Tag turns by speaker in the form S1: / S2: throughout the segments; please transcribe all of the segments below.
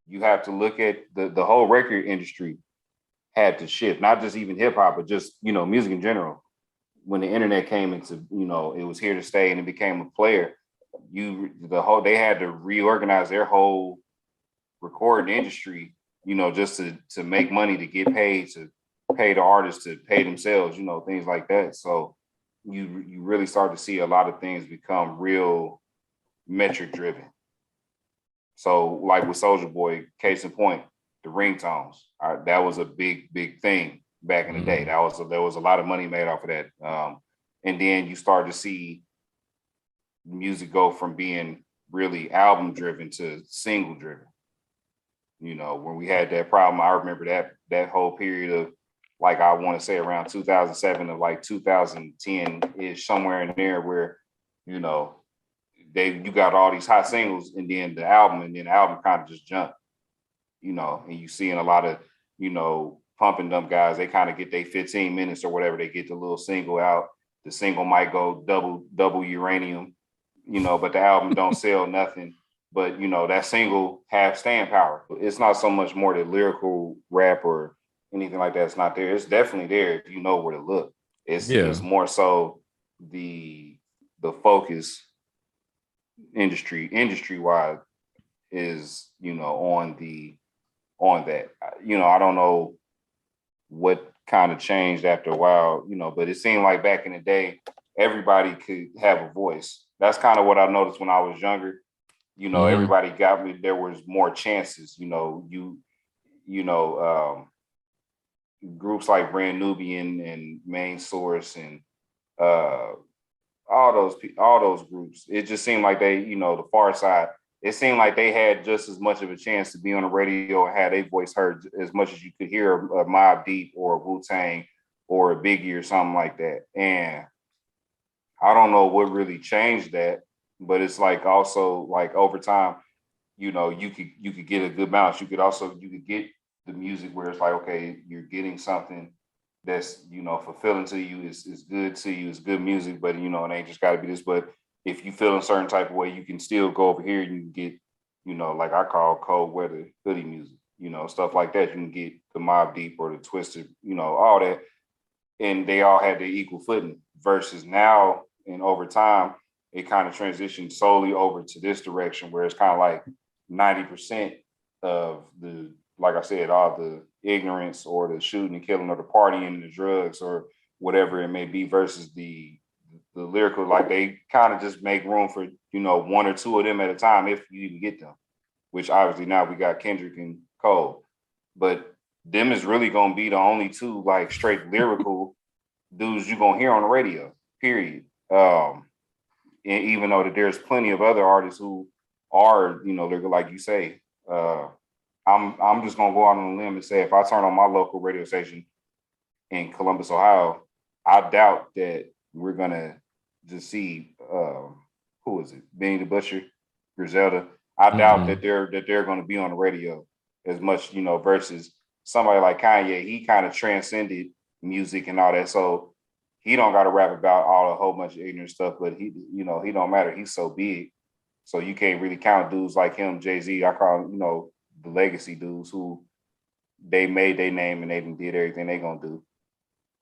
S1: You have to look at the whole record industry had to shift, not just even hip hop, but just, music in general. When the internet came into, it was here to stay and it became a player. They had to reorganize their whole recording industry, just to make money, to get paid, to pay the artists, to pay themselves, things like that. So you really start to see a lot of things become real metric driven. So like with Soulja Boy, case in point, the ringtones, that was a big thing back in the day. There was a lot of money made off of that. And then you start to see music go from being really album driven to single driven. When we had that problem, I remember that whole period of, like, I want to say around 2007 to like 2010 ish, somewhere in there, where, you got all these hot singles and then the album kind of just jumped, and you seeing a lot of, pumping them guys, they kind of get their 15 minutes or whatever, they get the little single out. The single might go double uranium, but the album don't sell nothing. But, that single have staying power. It's not so much more the lyrical rap or anything like that. It's not there. It's definitely there if you know where to look. It's more so the focus industry wide is, on that. I don't know what kind of changed after a while, but it seemed like back in the day, everybody could have a voice. That's kind of what I noticed when I was younger. Everybody got me. There was more chances, groups like Brand Nubian and Main Source and all those groups. It just seemed like they, the Far Side, it seemed like they had just as much of a chance to be on the radio and have their voice heard as much as you could hear a Mobb Deep or a Wu-Tang or a Biggie or something like that. And I don't know what really changed that, but it's like also like over time, you could get a good balance. You could get the music where it's like, okay, you're getting something that's, fulfilling to you, is good to you, it's good music, but it ain't just gotta be this. But if you feel a certain type of way, you can still go over here and you can get, like I call cold weather hoodie music, stuff like that. You can get the Mobb Deep or the Twisted, all that. And they all had their equal footing versus now, and over time, it kind of transitioned solely over to this direction where it's kind of like 90% of the, like I said, all the ignorance or the shooting and killing or the partying and the drugs or whatever it may be versus the lyrical. Like they kind of just make room for, one or two of them at a time if you even get them, which obviously now we got Kendrick and Cole. But them is really going to be the only two like straight lyrical dudes you're going to hear on the radio, period. And even though that there's plenty of other artists who are, they're like you say, I'm just gonna go out on a limb and say if I turn on my local radio station in Columbus, Ohio, I doubt that we're gonna just see who is it, Benny the Butcher, Griselda. I doubt that they're gonna be on the radio as much, versus somebody like Kanye. He kind of transcended music and all that, so he don't got to rap about a whole bunch of ignorant stuff. But he don't matter. He's so big, so you can't really count dudes like him, Jay-Z. I call him, the legacy dudes who they made their name and they did everything they gonna do.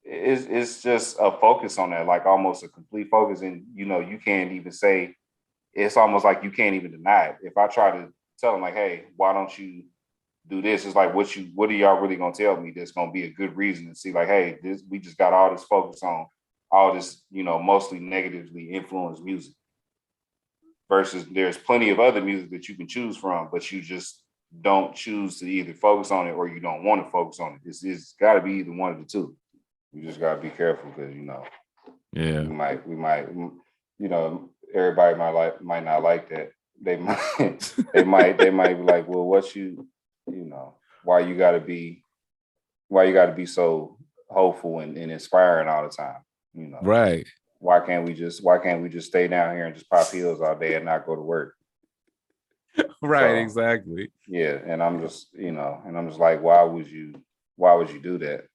S1: It's just a focus on that, like almost a complete focus. And you can't even say, it's almost like you can't even deny it. If I try to tell them like, hey, why don't you do this? It's like, what are y'all really gonna tell me that's gonna be a good reason to see like, hey, we just got all this focus on all this, mostly negatively influenced music versus there's plenty of other music that you can choose from, but you just don't choose to either focus on it or you don't want to focus on it. It's got to be either one of the two. You just got to be careful because we might everybody might not like that. They might be like, well, why you got to be so hopeful and inspiring all the time,
S2: right?
S1: Why can't we just stay down here and just pop pills all day and not go to work?
S2: Right, so, exactly.
S1: Yeah, and I'm just, like, why would you do that?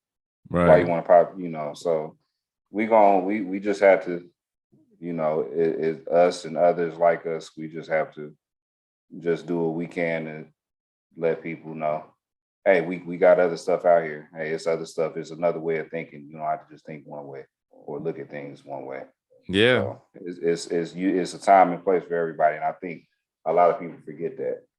S2: Right.
S1: Why you want to pop, So we just have to, It us and others like us. We just have to just do what we can and let people know, hey, we got other stuff out here. Hey, it's other stuff. It's another way of thinking. You don't have to just think one way or look at things one way.
S2: Yeah.
S1: So it's a time and place for everybody, and I think a lot of people forget that.